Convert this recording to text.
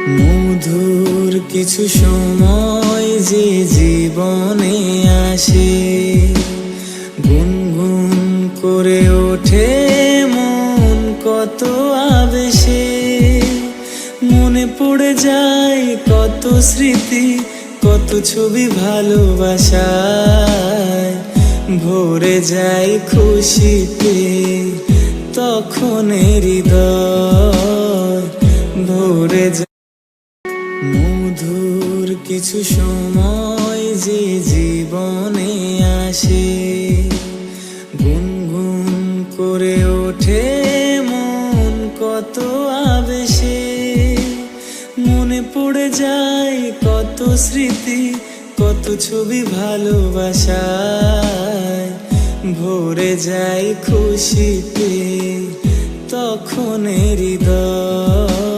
মধুর কিছু সময় যে জীবনে আসে, গুনগুন করে ওঠে মন কত আবেশে। মনে পড়ে যায় কত স্মৃতি, কত ছবি ভালোবাসায়। ভরে যায় খুশিতে তখন হৃদয় ভরে যায়। মধুর কিছু সময় যে জীবনে আসে, গুনগুন করে ওঠে মন কত আবেশে। মনে পড়ে যায় কত স্মৃতি, কত ছবি ভালোবাসায়। ভরে যায় খুশিতে তখন হৃদয়